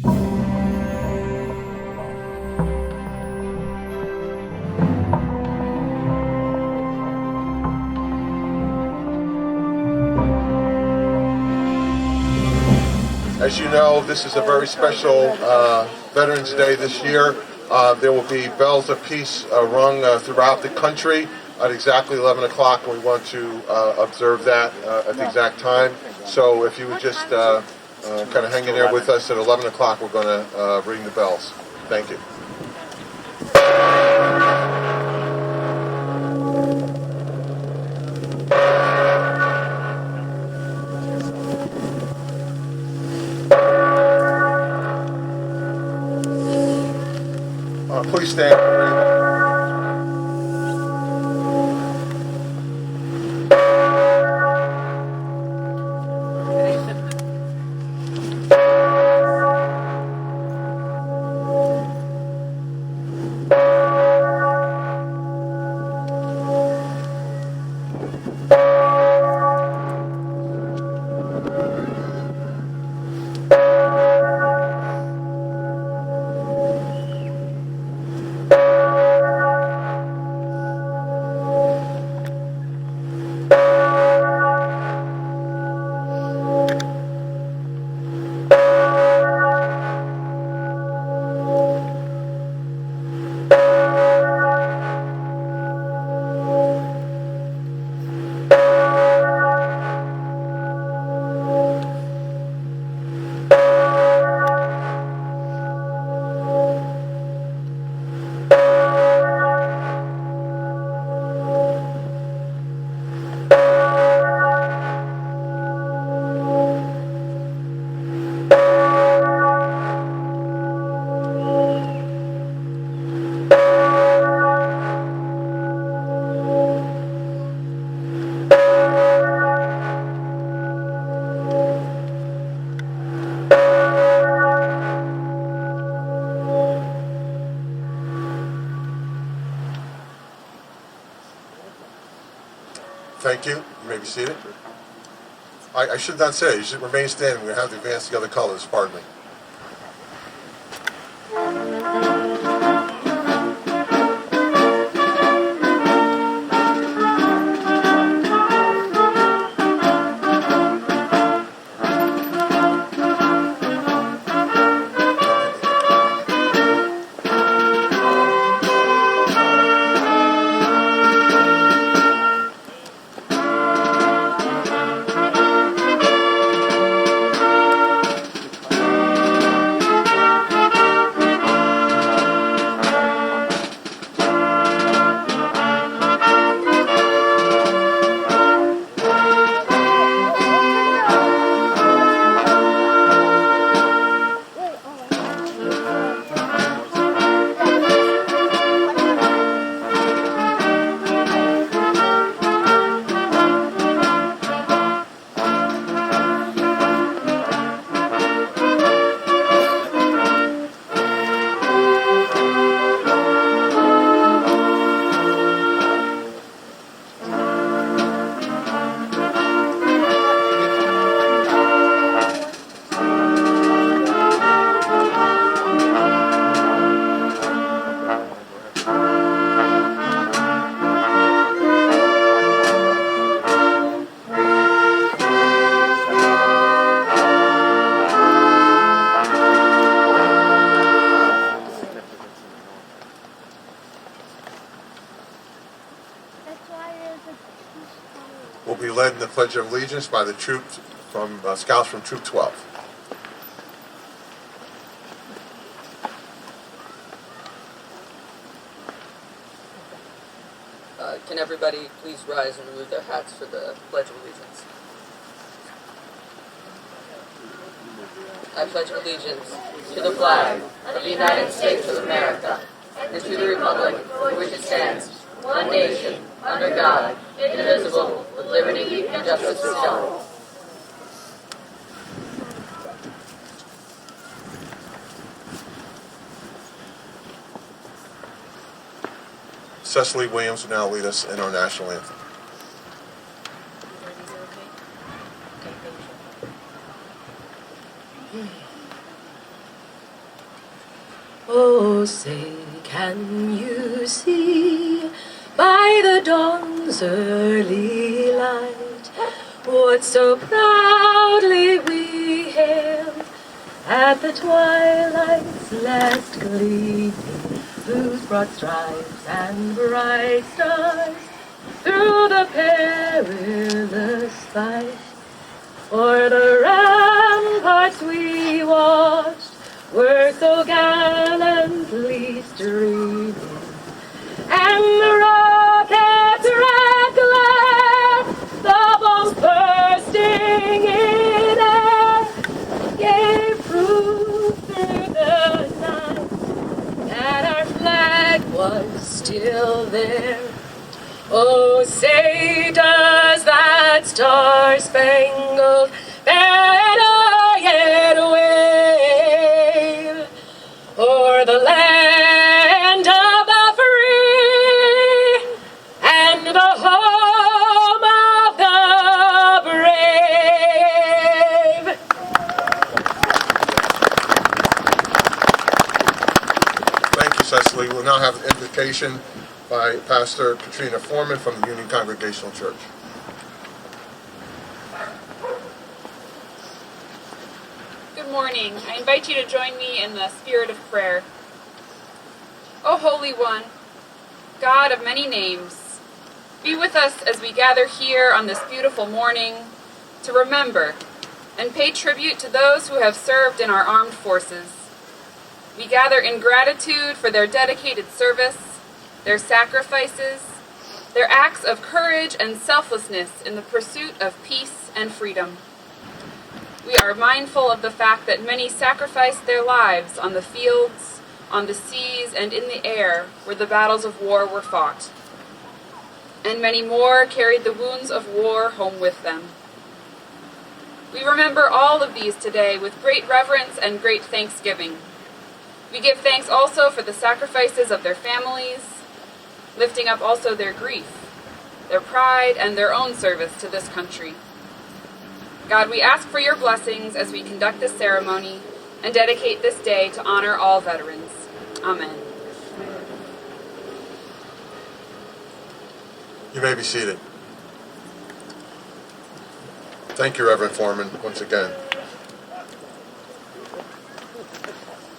As you know, this is a very special Veterans Day this year. There will be bells of peace rung throughout the country at exactly 11 o'clock. We want to observe that at the exact time. So if you would just kind of hang in there with us at 11 o'clock, we're going to ring the bells. Thank you. Please stand. Thank you. You may be seated. I should not say. You should remain standing. We have to advance the other colors. Pardon me. Will be led in the Pledge of Allegiance by the troops from Scouts from Troop 12. Can everybody please rise and remove their hats for the Pledge of Allegiance? I pledge allegiance to the flag of the United States of America and to the republic for which it stands, one nation, under God, indivisible, with liberty and justice for all. Cecily Williams will now lead us in our national anthem. Oh, say, can you see by the dawn's early light what so proudly we hailed at the twilight's last gleaming, whose broad stripes and bright stars through the perilous fight o'er the ramparts we watched were so gallantly streaming, and the rocket's red glare, the bombs bursting in air, gave proof through the night that our flag was still there. Oh, say, does that star-spangled banner yet wave o'er the land of the free and the home of the brave? Thank you, Cecily. We'll now have an invocation by Pastor Katrina Foreman from the Union Congregational Church. Good morning. I invite you to join me in the spirit of prayer. O Holy One, God of many names, be with us as we gather here on this beautiful morning to remember and pay tribute to those who have served in our armed forces. We gather in gratitude for their dedicated service, their sacrifices, their acts of courage and selflessness in the pursuit of peace and freedom. We are mindful of the fact that many sacrificed their lives on the fields, on the seas, and in the air where the battles of war were fought. And many more carried the wounds of war home with them. We remember all of these today with great reverence and great thanksgiving. We give thanks also for the sacrifices of their families, lifting up also their grief, their pride, and their own service to this country. God, we ask for your blessings as we conduct this ceremony and dedicate this day to honor all veterans. Amen. You may be seated. Thank you, Reverend Foreman, once again.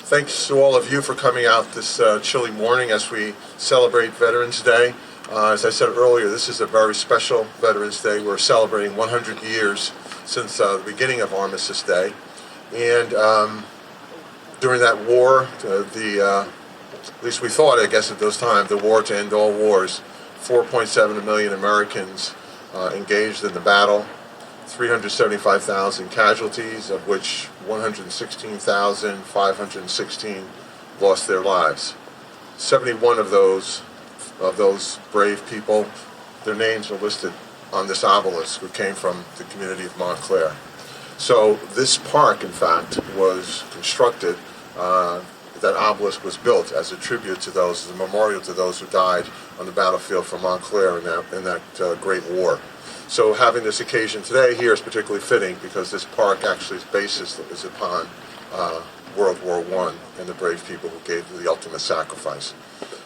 Thanks to all of you for coming out this chilly morning as we celebrate Veterans Day. As I said earlier, this is a very special Veterans Day. We're celebrating 100 years since the beginning of Armistice Day. And during that war, at least we thought, I guess at those times, the war to end all wars, 4.7 million Americans engaged in the battle, 375,000 casualties, of which 116,516 lost their lives. 71 of those brave people, their names are listed on this obelisk, who came from the community of Montclair. So this park, in fact, was constructed, that obelisk was built as a tribute to those, as a memorial to those who died on the battlefield for Montclair in that great war. So having this occasion today here is particularly fitting because this park actually its basis is upon World War I and the brave people who gave the ultimate sacrifice.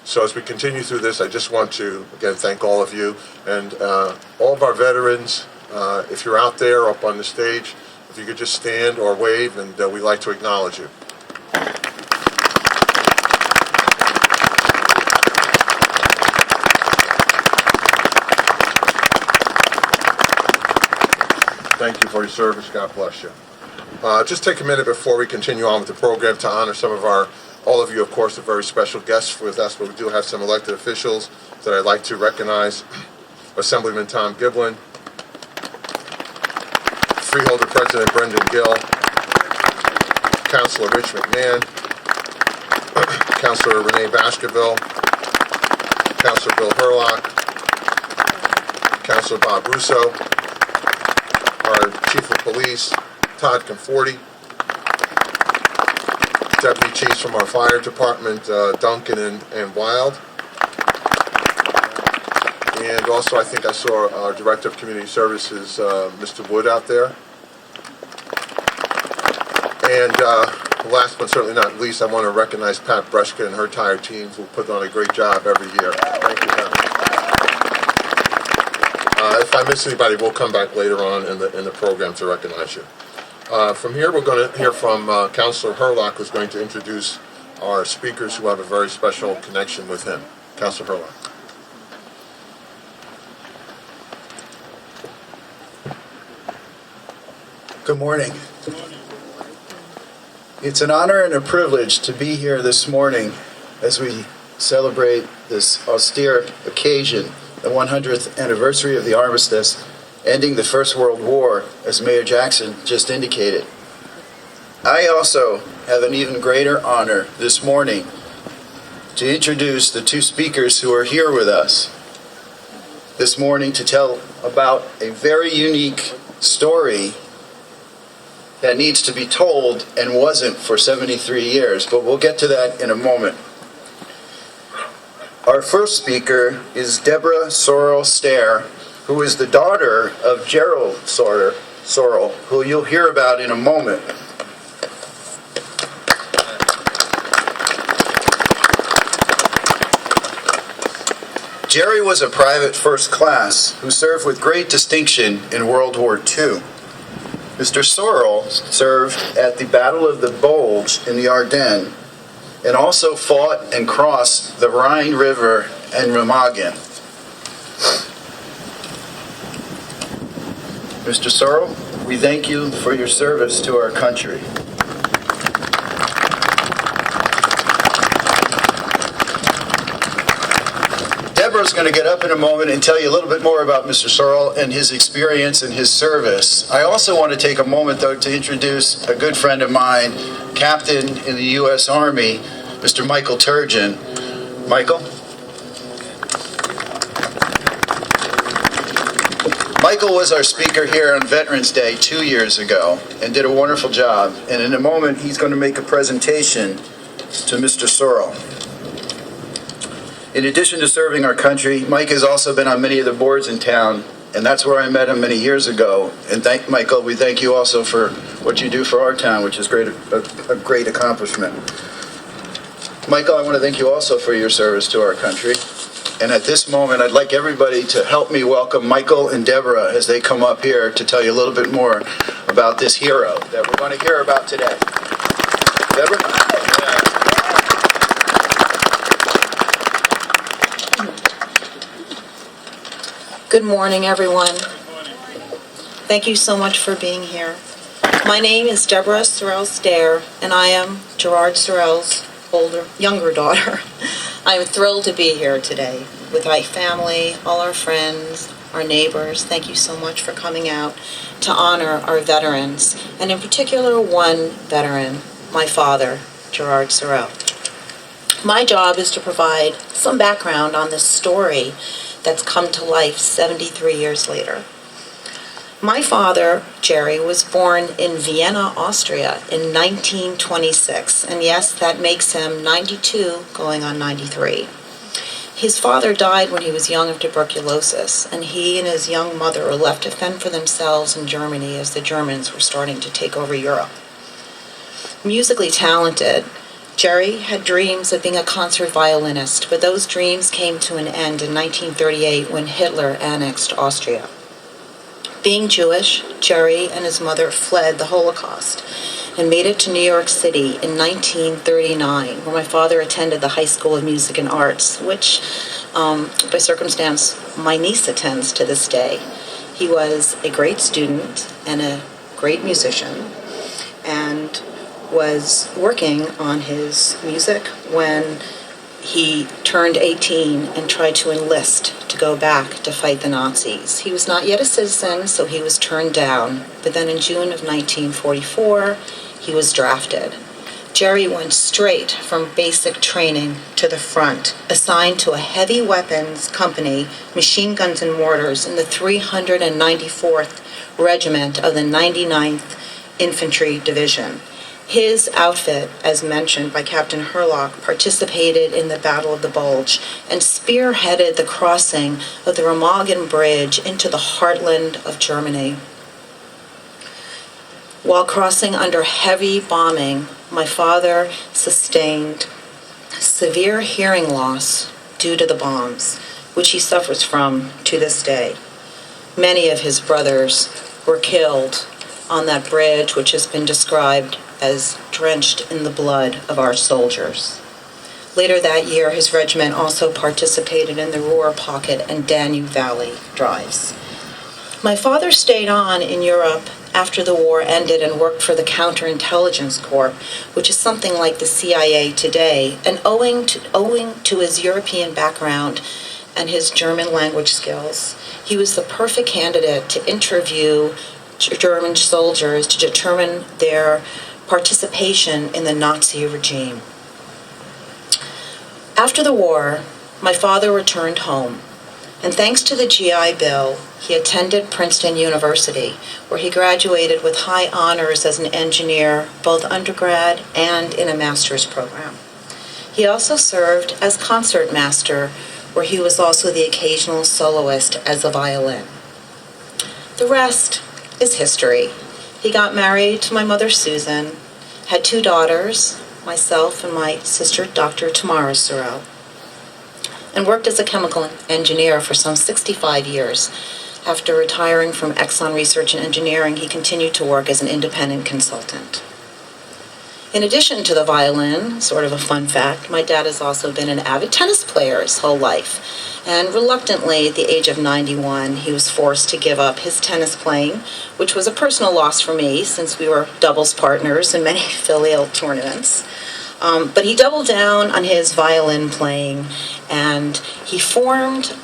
So as we continue through this, I just want to, again, thank all of you and all of our veterans. If you're out there up on the stage, if you could just stand or wave, and we'd like to acknowledge you. Thank you for your service. God bless you. Just take a minute before we continue on with the program to honor some of all of you, of course, are very special guests with us, but we do have some elected officials that I'd like to recognize. Assemblyman Tom Giblin, Freeholder President Brendan Gill, Councilor Rich McMahon, Councilor Renee Baskerville, Councilor Bill Herlock, Councilor Bob Russo, our Chief of Police, Todd Conforti, Deputy Chiefs from our Fire Department, Duncan and Wild. And also I think I saw our Director of Community Services, Mr. Wood out there. And Last but certainly not least, I want to recognize Pat Breshka and her entire team who put on a great job every year. Thank you, Pat. If I miss anybody, we'll come back later on in the program to recognize you. From here, we're going to hear from Councilor Herlock, who's going to introduce our speakers who have a very special connection with him. Councilor Herlock. Good morning. It's an honor and a privilege to be here this morning as we celebrate this austere occasion, the 100th anniversary of the armistice, ending the First World War, as Mayor Jackson just indicated. I also have an even greater honor this morning to introduce the two speakers who are here with us this morning to tell about a very unique story that needs to be told and wasn't for 73 years, but we'll get to that in a moment. Our first speaker is Deborah Sorell Stair, who is the daughter of Gerard Sorell, who you'll hear about in a moment. Jerry was a private first class who served with great distinction in World War II. Mr. Sorell served at the Battle of the Bulge in the Ardennes and also fought and crossed the Rhine River and Remagen. Mr. Sorell, we thank you for your service to our country. Deborah's going to get up in a moment and tell you a little bit more about Mr. Sorell and his experience and his service. I also want to take a moment, though, to introduce a good friend of mine, Captain in the U.S. Army, Mr. Michael Turgeon. Michael? Michael was our speaker here on Veterans Day 2 years ago and did a wonderful job. And in a moment, he's going to make a presentation to Mr. Sorell. In addition to serving our country, Mike has also been on many of the boards in town, and that's where I met him many years ago. And Michael, we thank you also for what you do for our town, which is a great accomplishment. Michael, I want to thank you also for your service to our country. And at this moment, I'd like everybody to help me welcome Michael and Deborah as they come up here to tell you a little bit more about this hero that we're going to hear about today. Deborah? Good morning, everyone. Thank you so much for being here. My name is Deborah Sorell Stair, and I am Gerard Sorell's younger daughter. I am thrilled to be here today with my family, all our friends, our neighbors. Thank you so much for coming out to honor our veterans, and in particular one veteran, my father, Gerard Sorell. My job is to provide some background on this story that's come to life 73 years later. My father, Jerry, was born in Vienna, Austria in 1926, and yes, that makes him 92, going on 93. His father died when he was young of tuberculosis, and he and his young mother were left to fend for themselves in Germany as the Germans were starting to take over Europe. Musically talented, Jerry had dreams of being a concert violinist, but those dreams came to an end in 1938 when Hitler annexed Austria. Being Jewish, Jerry and his mother fled the Holocaust and made it to New York City in 1939, where my father attended the High School of Music and Arts, which, by circumstance, my niece attends to this day. He was a great student and a great musician, and was working on his music when he turned 18 and tried to enlist to go back to fight the Nazis. He was not yet a citizen, so he was turned down. But then in June of 1944, he was drafted. Jerry went straight from basic training to the front, assigned to a heavy weapons company, machine guns and mortars, in the 394th Regiment of the 99th Infantry Division. His outfit, as mentioned by Captain Herlock, participated in the Battle of the Bulge and spearheaded the crossing of the Remagen Bridge into the heartland of Germany. While crossing under heavy bombing my father sustained severe hearing loss due to the bombs, which he suffers from to this day. Many of his brothers were killed on that bridge, which has been described as drenched in the blood of our soldiers. Later that year, his regiment also participated in the Ruhr Pocket and Danube Valley drives. My father stayed on in Europe after the war ended and worked for the Counterintelligence Corps, which is something like the CIA today, and owing to his European background and his German language skills, he was the perfect candidate to interview German soldiers to determine their participation in the Nazi regime. After the war, my father returned home, and thanks to the GI Bill, he attended Princeton University, where he graduated with high honors as an engineer, both undergrad and in a master's program. He also served as concertmaster, where he was also the occasional soloist as a violin. The rest is history. He got married to my mother, Susan, had 2 daughters, myself and my sister, Dr. Tamara Sorell, and worked as a chemical engineer for some 65 years. After retiring from Exxon Research and Engineering, he continued to work as an independent consultant. In addition to the violin, sort of a fun fact, my dad has also been an avid tennis player his whole life. And reluctantly, at the age of 91, he was forced to give up his tennis playing, which was a personal loss for me since we were doubles partners in many filial tournaments. But he doubled down on his violin playing, and he formed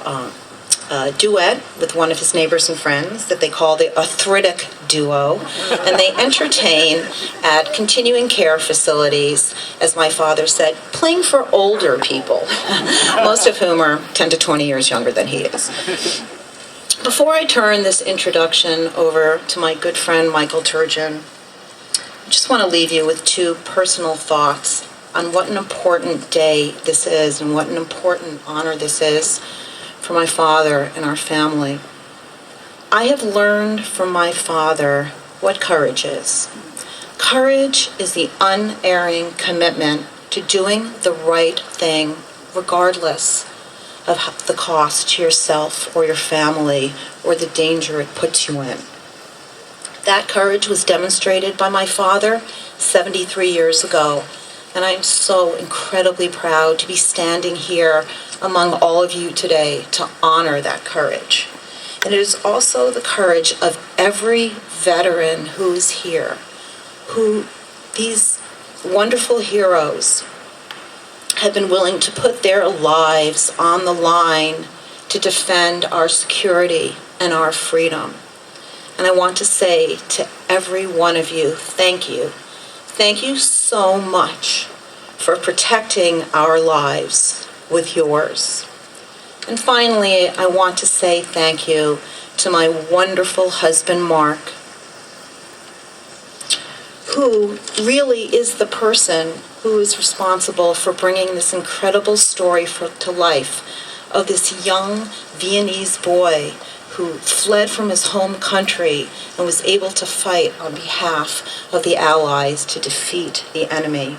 a duet with one of his neighbors and friends that they call the arthritic duo, and they entertain at continuing care facilities, as my father said, playing for older people, most of whom are 10 to 20 years younger than he is. Before I turn this introduction over to my good friend Michael Turgeon, I just want to leave you with 2 personal thoughts on what an important day this is and what an important honor this is for my father and our family. I have learned from my father what courage is. Courage is the unerring commitment to doing the right thing regardless of the cost to yourself or your family or the danger it puts you in. That courage was demonstrated by my father 73 years ago, and I'm so incredibly proud to be standing here among all of you today to honor that courage. And it is also the courage of every veteran who is here, who these wonderful heroes have been willing to put their lives on the line to defend our security and our freedom. And I want to say to every one of you, thank you. Thank you so much for protecting our lives with yours. And finally, I want to say thank you to my wonderful husband, Mark, who really is the person who is responsible for bringing this incredible story to life of this young Viennese boy who fled from his home country and was able to fight on behalf of the Allies to defeat the enemy.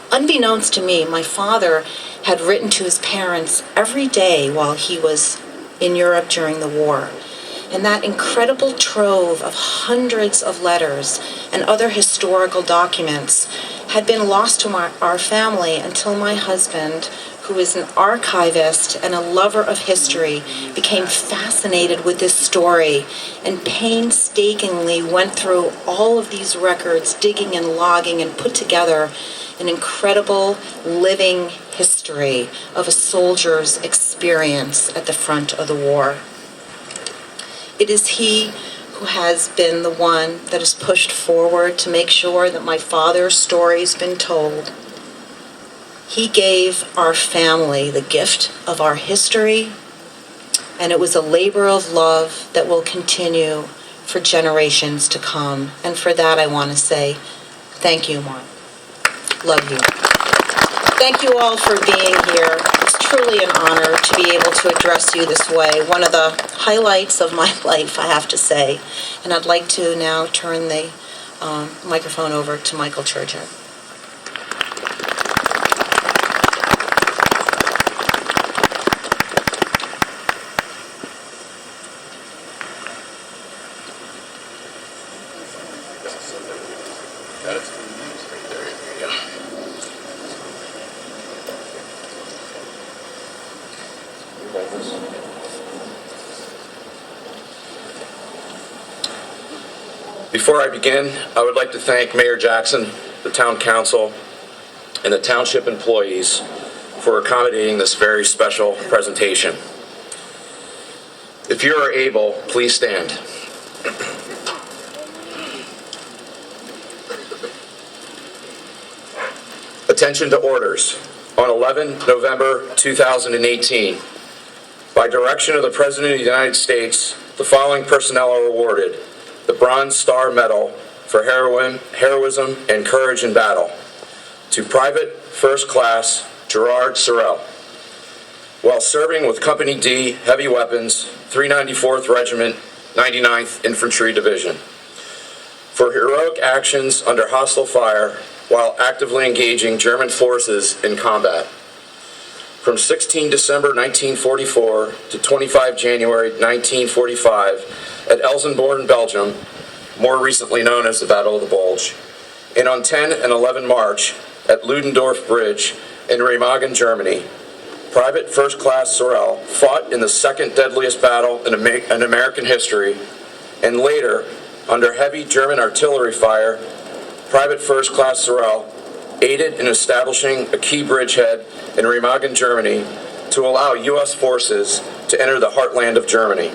Unbeknownst to me, my father had written to his parents every day while he was in Europe during the war. And that incredible trove of hundreds of letters and other historical documents had been lost to our family until my husband, who is an archivist and a lover of history, became fascinated with this story and painstakingly went through all of these records, digging and logging, and put together an incredible living history of a soldier's experience at the front of the war. It is he who has been the one that has pushed forward to make sure that my father's story's been told. He gave our family the gift of our history, and it was a labor of love that will continue for generations to come. And for that, I want to say thank you, Mark. Love you. Thank you all for being here. It's truly an honor to be able to address you this way. One of the highlights of my life, I have to say. And I'd like to now turn the microphone over to Michael Turgeon. Before I begin, I would like to thank Mayor Jackson, the Town Council, and the Township employees for accommodating this very special presentation. If you are able, please stand. Attention to orders. On 11 November 2018, by direction of the President of the United States, the following personnel are awarded the Bronze Star Medal for heroism and courage in battle to Private First Class Gerard Sorell, while serving with Company D Heavy Weapons, 394th Regiment, 99th Infantry Division, for heroic actions under hostile fire while actively engaging German forces in combat. From 16 December 1944 to 25 January 1945 at Elsenborn, Belgium, more recently known as the Battle of the Bulge, and on 10 and 11 March at Ludendorff Bridge in Remagen, Germany, Private First Class Sorell fought in the second deadliest battle in American history, and later, under heavy German artillery fire, Private First Class Sorell aided in establishing a key bridgehead in Remagen, Germany, to allow U.S. forces to enter the heartland of Germany.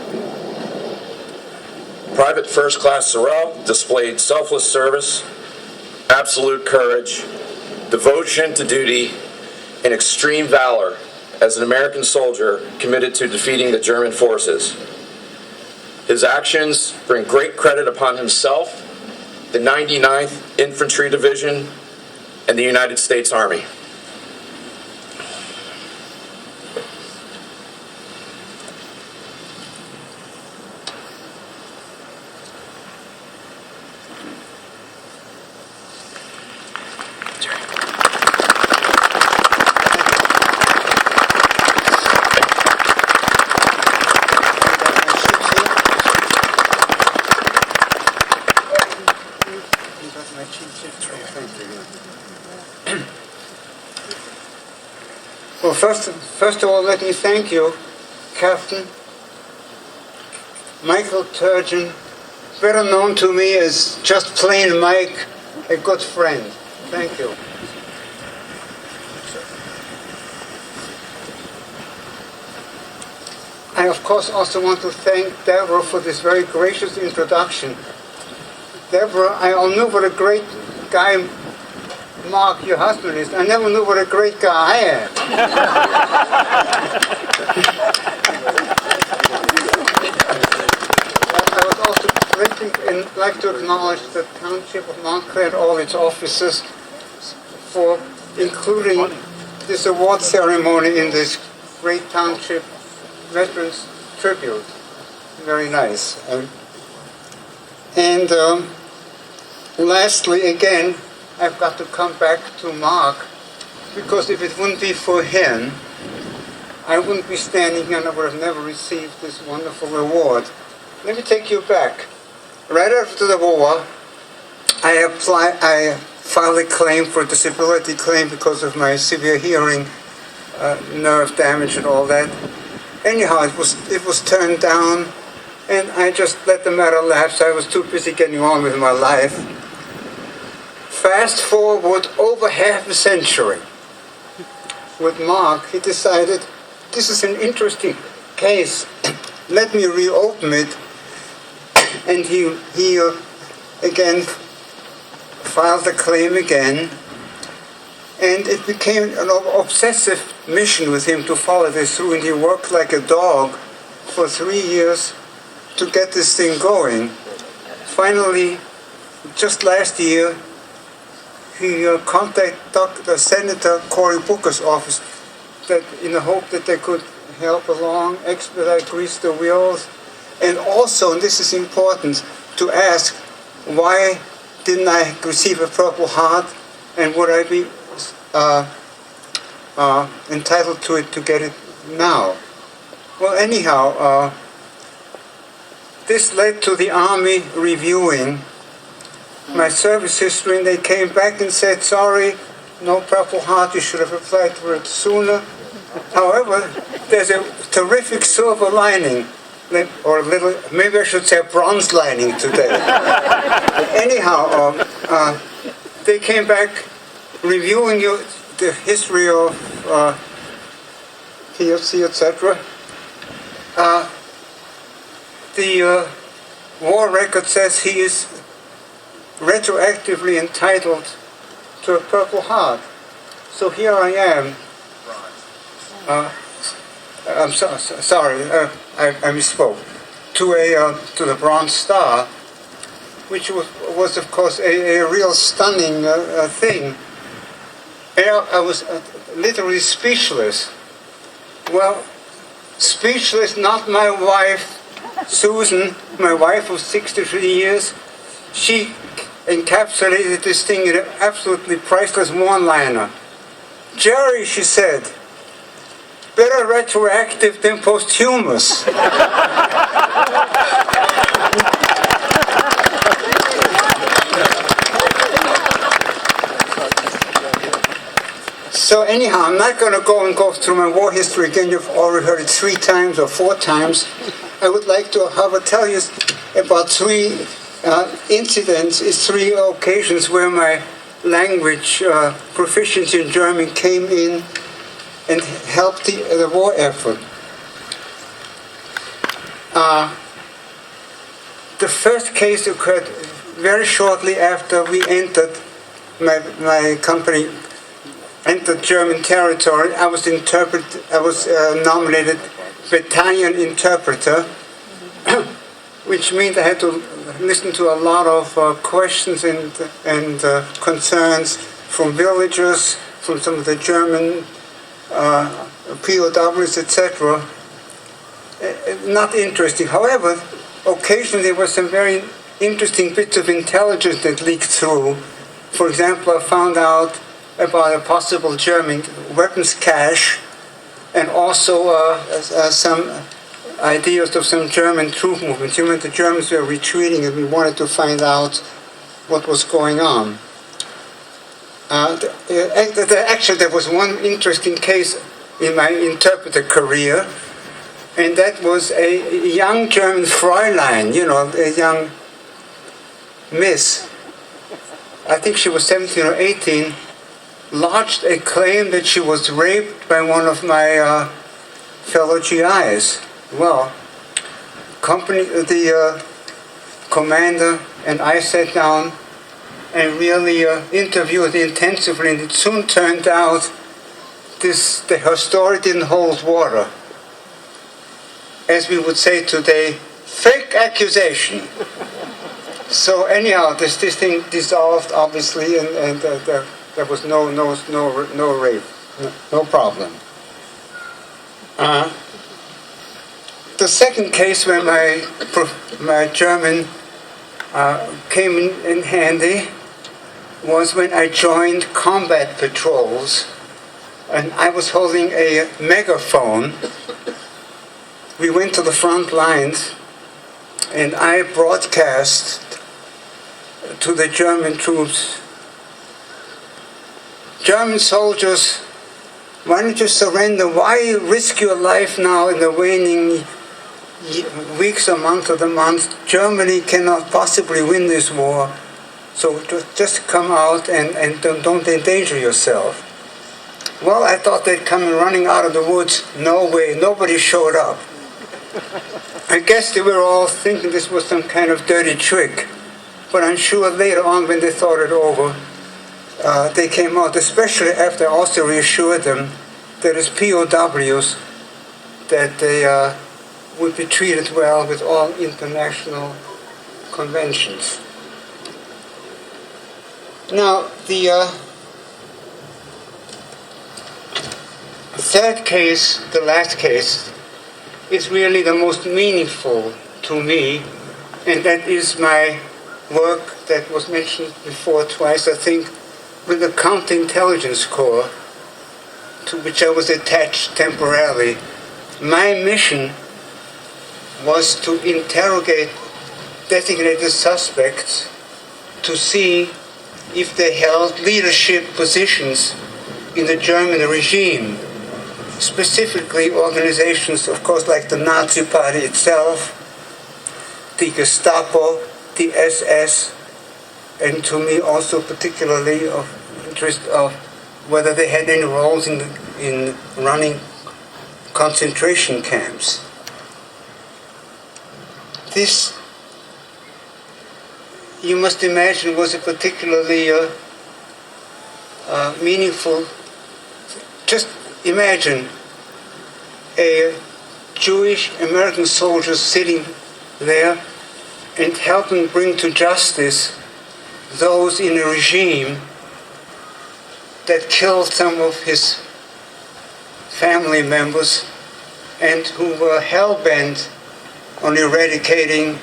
Private First Class Sorell displayed selfless service, absolute courage, devotion to duty, and extreme valor as an American soldier committed to defeating the German forces. His actions bring great credit upon himself, the 99th Infantry Division, and the United States Army. Well, first of all, let me thank you, Captain Michael Turgeon, better known to me as just plain Mike, a good friend. Thank you. I, of course, also want to thank Deborah for this very gracious introduction. Deborah, I all knew what a great guy Mark, your husband, is. I never knew what a great guy I am. I would also like to acknowledge the Township of Montclair and all its officers for including this award ceremony in this great Township Veterans Tribute. Very nice. Lastly, again, I've got to come back to Mark, because if it wouldn't be for him, I wouldn't be standing here and I would have never received this wonderful award. Let me take you back. Right after the war, I filed a claim for a disability claim because of my severe hearing, nerve damage and all that. Anyhow, it was turned down, and I just let the matter lapse. I was too busy getting on with my life. Fast forward over half a century. With Mark, he decided, this is an interesting case. Let me reopen it. And he again filed the claim again. And it became an obsessive mission with him to follow this through. And he worked like a dog for 3 years to get this thing going. Finally, just last year, he contacted Dr. Senator Cory Booker's office in the hope that they could help along, expedite, grease the wheels, and also, and this is important, to ask why didn't I receive a Purple Heart, and would I be entitled to it to get it now? Well, anyhow, this led to the Army reviewing my service history, and they came back and said, sorry, no Purple Heart, you should have applied for it sooner. However, there's a terrific silver lining, or a little, maybe I should say a bronze lining today. Anyhow, they came back reviewing the history of PFC, etc. The war record says he is retroactively entitled to a Purple Heart. So here I am. I'm sorry, I misspoke. To the Bronze Star, which was of course a real stunning thing. And I was literally speechless. Well, speechless, not my wife, Susan, my wife of 63 years. She encapsulated this thing in an absolutely priceless one-liner. Jerry, she said, better retroactive than posthumous. So anyhow, I'm not going to go through my war history again. You've already heard it 3 times or 4 times. I would like to, however, tell you about 3 incidents, 3 occasions where my language proficiency in German came in and helped the war effort. The first case occurred very shortly after we entered, my company entered German territory. I was nominated battalion interpreter, which means I had to listen to a lot of questions and concerns from villagers, from some of the German POWs, etc. Not interesting. However, occasionally there were some very interesting bits of intelligence that leaked through. For example, I found out about a possible German weapons cache, and also some ideas of some German troop movements. You know, the Germans were retreating, and we wanted to find out what was going on. Actually, there was one interesting case in my interpreter career, and that was a young German Fräulein, you know, a young miss. I think she was 17 or 18, lodged a claim that she was raped by one of my fellow GIs. Well, the commander and I sat down and really interviewed intensively, and it soon turned out her story didn't hold water. As we would say today, fake accusation. So anyhow, this thing dissolved, obviously, and there was no rape, no problem. The second case where my German came in handy was when I joined combat patrols, and I was holding a megaphone. We went to the front lines, and I broadcast to the German troops, German soldiers, why don't you surrender? Why risk your life now in the waning weeks or months of the month? Germany cannot possibly win this war. So just come out and don't endanger yourself. Well, I thought they'd come running out of the woods. No way, nobody showed up. I guess they were all thinking this was some kind of dirty trick. But I'm sure later on, when they thought it over, they came out, especially after I also reassured them that as POWs, that they would be treated well with all international conventions. Now, the third case, the last case, is really the most meaningful to me, and that is my work that was mentioned before twice, I think, with the Counterintelligence Corps, to which I was attached temporarily. My mission was to interrogate designated suspects to see if they held leadership positions in the German regime, specifically organizations, of course, like the Nazi Party itself, the Gestapo, the SS, and to me also particularly of interest of whether they had any roles in running concentration camps. This, you must imagine, was a particularly meaningful. Just imagine a Jewish American soldier sitting there and helping bring to justice those in a regime that killed some of his family members and who were hell-bent on eradicating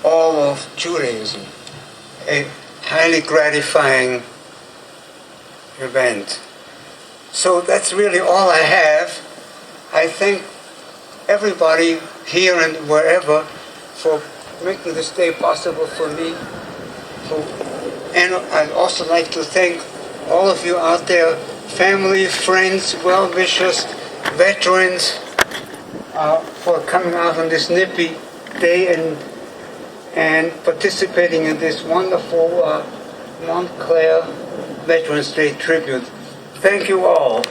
all of Judaism. A highly gratifying event. So that's really all I have. I thank everybody here and wherever for making this day possible for me. And I'd also like to thank all of you out there, family, friends, well-wishers, veterans, for coming out on this nippy day and participating in this wonderful Montclair Veterans Day tribute. Thank you all.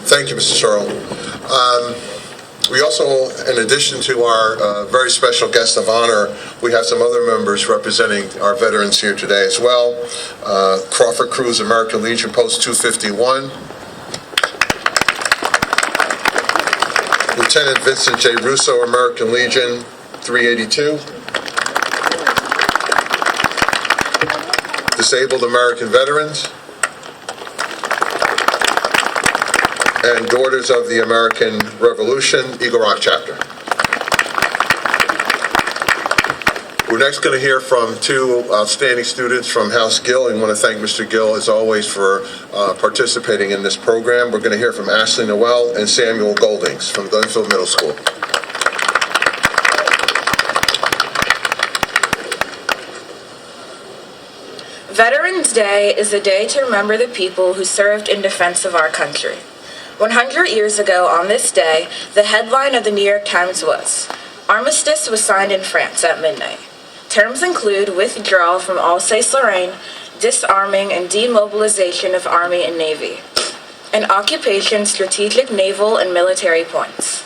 Thank you, Mr. Sorell. We also, in addition to our very special guest of honor, we have some other members representing our veterans here today as well. Crawford Cruz, American Legion, Post 251. Lieutenant Vincent J. Russo, American Legion, 382. Disabled American Veterans. And Daughters of the American Revolution, Eagle Rock Chapter. We're next going to hear from two outstanding students from House Gill, and want to thank Mr. Gill, as always, for participating in this program. We're going to hear from Ashley Noel and Samuel Goldings from Glenfield Middle School. Veterans Day is a day to remember the people who served in defense of our country. 100 years ago on this day, the headline of the New York Times was, "Armistice was signed in France at midnight. Terms include withdrawal from Alsace-Lorraine, disarming and demobilization of Army and Navy, and occupation strategic naval and military points."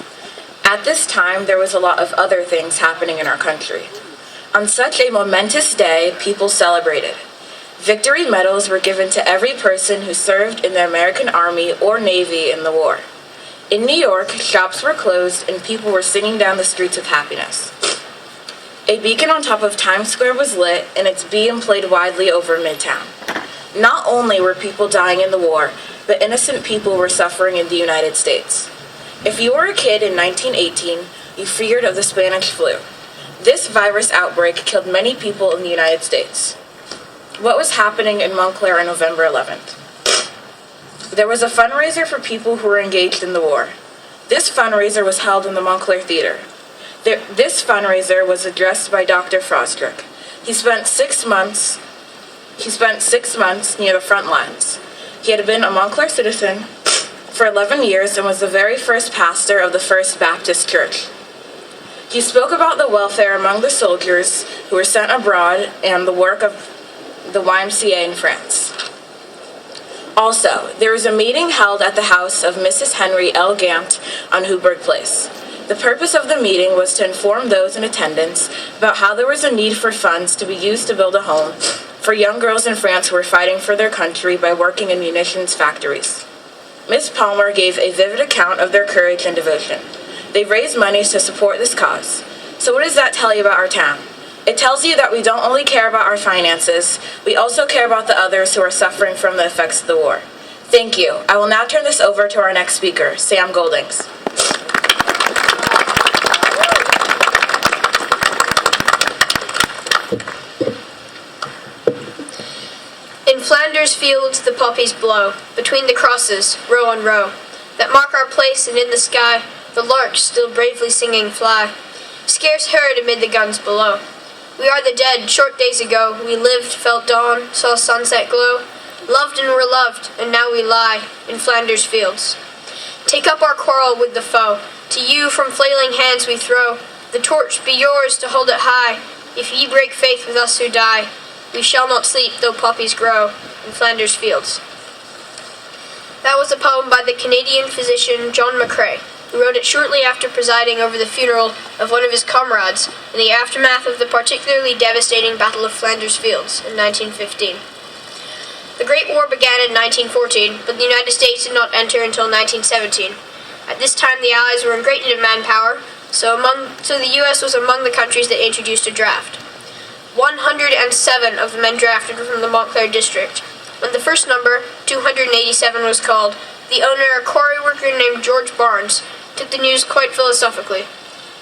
At this time, there was a lot of other things happening in our country. On such a momentous day, people celebrated. Victory medals were given to every person who served in the American Army or Navy in the war. In New York, shops were closed and people were singing down the streets with happiness. A beacon on top of Times Square was lit and its beam played widely over Midtown. Not only were people dying in the war, but innocent people were suffering in the United States. If you were a kid in 1918, you feared of the Spanish flu. This virus outbreak killed many people in the United States. What was happening in Montclair on November 11th? There was a fundraiser for people who were engaged in the war. This fundraiser was held in the Montclair Theater. This fundraiser was addressed by Dr. Frostrick. He spent 6 months near the front lines. He had been a Montclair citizen for 11 years and was the very first pastor of the First Baptist Church. He spoke about the welfare among the soldiers who were sent abroad and the work of the YMCA in France. Also, there was a meeting held at the house of Mrs. Henry L. Gant on Hooberg Place. The purpose of the meeting was to inform those in attendance about how there was a need for funds to be used to build a home for young girls in France who were fighting for their country by working in munitions factories. Miss Palmer gave a vivid account of their courage and devotion. They've raised money to support this cause. So what does that tell you about our town? It tells you that we don't only care about our finances, we also care about the others who are suffering from the effects of the war. Thank you. I will now turn this over to our next speaker, Sam Goldings. In Flanders fields the poppies blow, between the crosses, row on row, that mark our place, and in the sky the larks still bravely singing fly, scarce heard amid the guns below. We are the dead, short days ago, we lived, felt dawn, saw sunset glow, loved and were loved, and now we lie in Flanders fields. Take up our quarrel with the foe, to you from flailing hands we throw, the torch be yours to hold it high, if ye break faith with us who die. We shall not sleep though poppies grow in Flanders fields. That was a poem by the Canadian physician John Montclair, who wrote it shortly after presiding over the funeral of one of his comrades in the aftermath of the particularly devastating Battle of Flanders Fields in 1915. The Great War began in 1914, but the United States did not enter until 1917. At this time, the Allies were in great need of manpower, so the U.S. was among the countries that introduced a draft. 107 of the men drafted were from the Montclair district. When the first number, 287, was called, the owner, a quarry worker named George Barnes, took the news quite philosophically.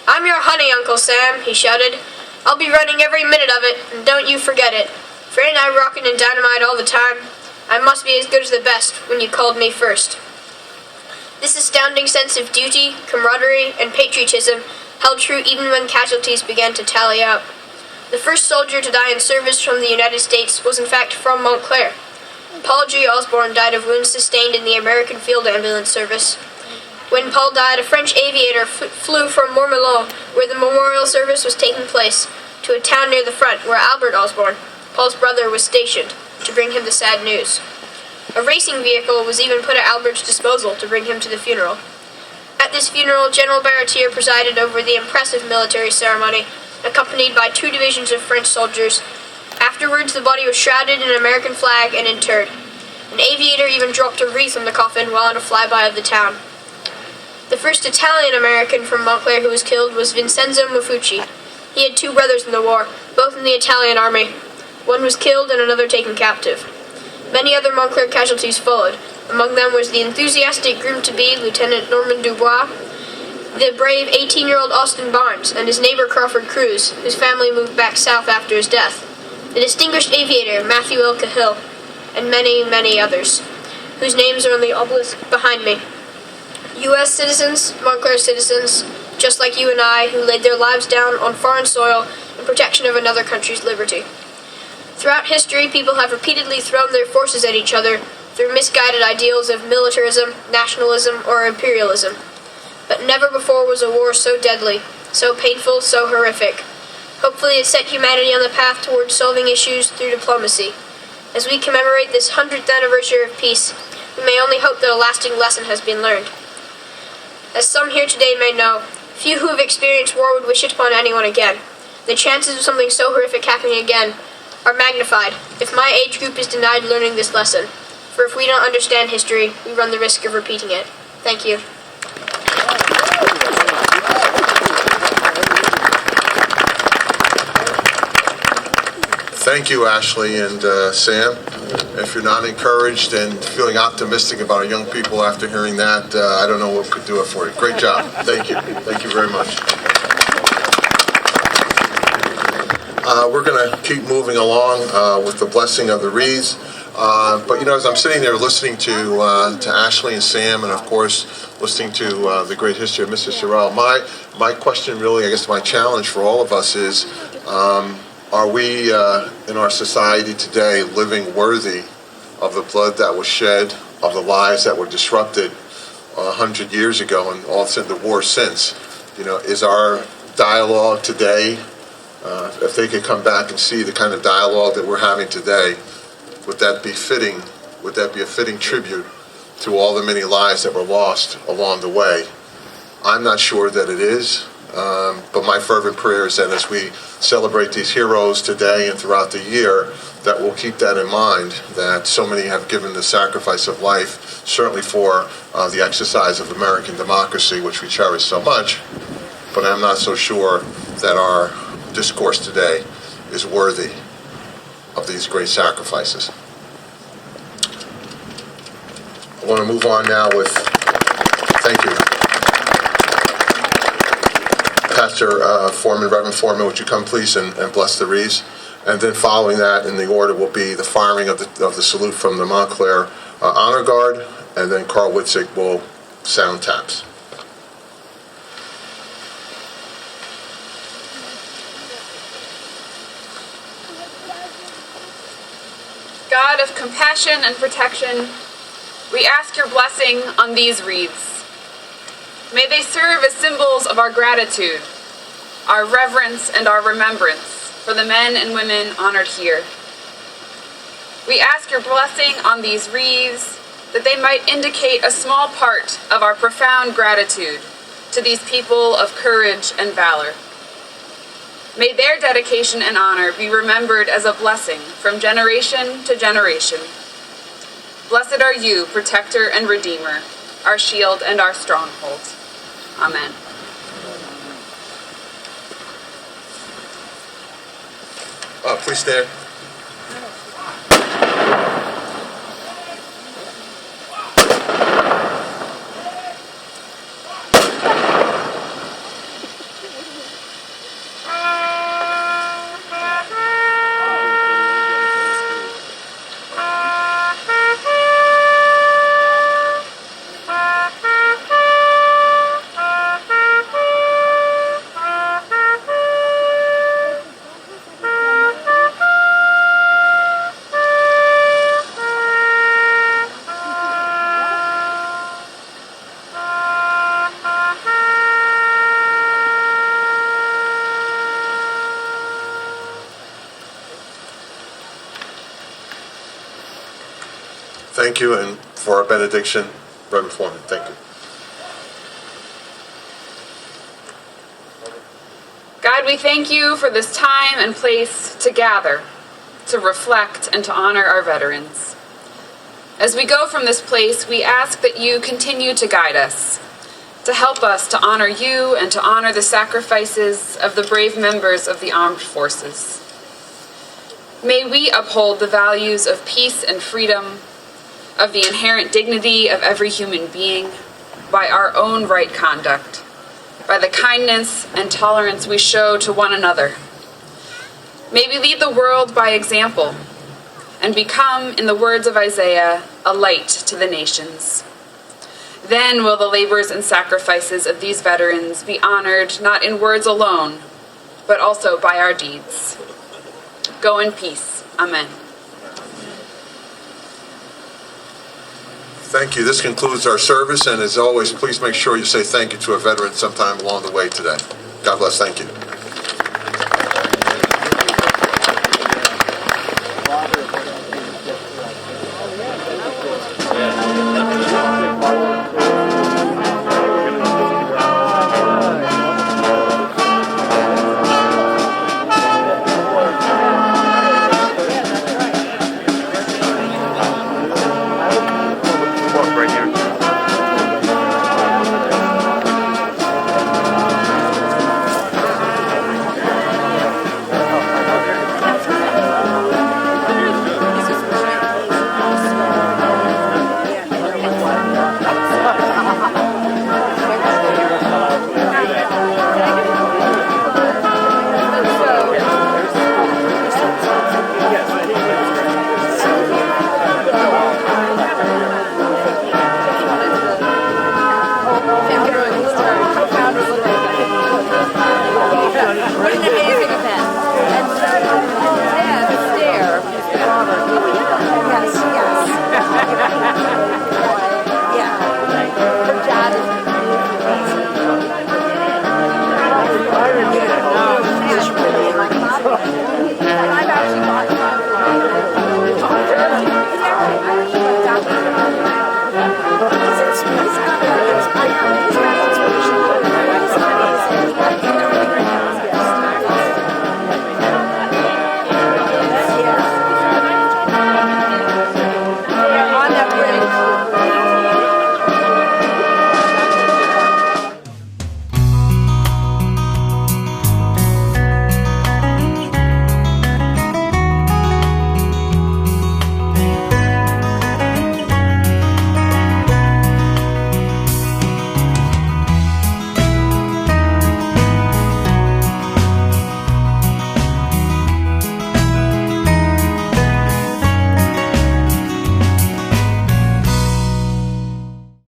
"I'm your honey, Uncle Sam," he shouted. "I'll be running every minute of it, and don't you forget it. For ain't I rockin' and dynamite all the time? I must be as good as the best when you called me first." This astounding sense of duty, camaraderie, and patriotism held true even when casualties began to tally up. The first soldier to die in service from the United States was in fact from Montclair. Paul G. Osborne died of wounds sustained in the American Field Ambulance Service. When Paul died, a French aviator flew from Montmelon, where the memorial service was taking place, to a town near the front where Albert Osborne, Paul's brother, was stationed, to bring him the sad news. A racing vehicle was even put at Albert's disposal to bring him to the funeral. At this funeral, General Baratier presided over the impressive military ceremony, accompanied by 2 divisions of French soldiers. Afterwards, the body was shrouded in an American flag and interred. An aviator even dropped a wreath on the coffin while on a flyby of the town. The first Italian-American from Montclair who was killed was Vincenzo Maffucci. He had 2 brothers in the war, both in the Italian army. One was killed and another taken captive. Many other Montclair casualties followed. Among them was the enthusiastic groom-to-be Lieutenant Norman Dubois, the brave 18-year-old Austin Barnes, and his neighbor Crawford Cruz, whose family moved back south after his death, the distinguished aviator Matthew L. Cahill, and many, many others, whose names are on the obelisk behind me. U.S. citizens, Montclair citizens, just like you and I, who laid their lives down on foreign soil in protection of another country's liberty. Throughout history, people have repeatedly thrown their forces at each other through misguided ideals of militarism, nationalism, or imperialism. But never before was a war so deadly, so painful, so horrific. Hopefully it set humanity on the path towards solving issues through diplomacy. As we commemorate this 100th anniversary of peace, we may only hope that a lasting lesson has been learned. As some here today may know, few who have experienced war would wish it upon anyone again. The chances of something so horrific happening again are magnified if my age group is denied learning this lesson. For if we don't understand history, we run the risk of repeating it. Thank you. Thank you, Ashley and Sam. If you're not encouraged and feeling optimistic about our young people after hearing that, I don't know what could do it for you. Great job. Thank you. Thank you very much. We're going to keep moving along with the blessing of the wreaths. But, as I'm sitting there listening to Ashley and Sam, and, of course, listening to the great history of Mr. Sorell, my question really, I guess my challenge for all of us is, are we in our society today living worthy of the blood that was shed, of the lives that were disrupted 100 years ago and all the war since? Is our dialogue today, if they could come back and see the kind of dialogue that we're having today, would that be fitting? Would that be a fitting tribute to all the many lives that were lost along the way? I'm not sure that it is, But my fervent prayer is that as we celebrate these heroes today and throughout the year, that we'll keep that in mind, that so many have given the sacrifice of life, certainly for the exercise of American democracy, which we cherish so much. But I'm not so sure that our discourse today is worthy of these great sacrifices. I want to move on now with, thank you. Pastor Foreman, Reverend Foreman, would you come please and bless the wreaths? And then following that in the order will be the firing of the salute from the Montclair Honor Guard, and then Carl Witzig will sound taps. God of compassion and protection, we ask your blessing on these wreaths. May they serve as symbols of our gratitude, our reverence, and our remembrance for the men and women honored here. We ask your blessing on these wreaths that they might indicate a small part of our profound gratitude to these people of courage and valor. May their dedication and honor be remembered as a blessing from generation to generation. Blessed are you, protector and redeemer, our shield and our stronghold. Amen. Please stand. Thank you, and for our benediction, Reverend Foreman, thank you. God, we thank you for this time and place to gather, to reflect, and to honor our veterans. As we go from this place, we ask that you continue to guide us, to help us to honor you and to honor the sacrifices of the brave members of the armed forces. May we uphold the values of peace and freedom, of the inherent dignity of every human being, by our own right conduct, by the kindness and tolerance we show to one another. May we lead the world by example and become, in the words of Isaiah, a light to the nations. Then will the labors and sacrifices of these veterans be honored not in words alone, but also by our deeds. Go in peace. Amen. Thank you. This concludes our service, and as always, please make sure you say thank you to a veteran sometime along the way today. God bless. Thank you.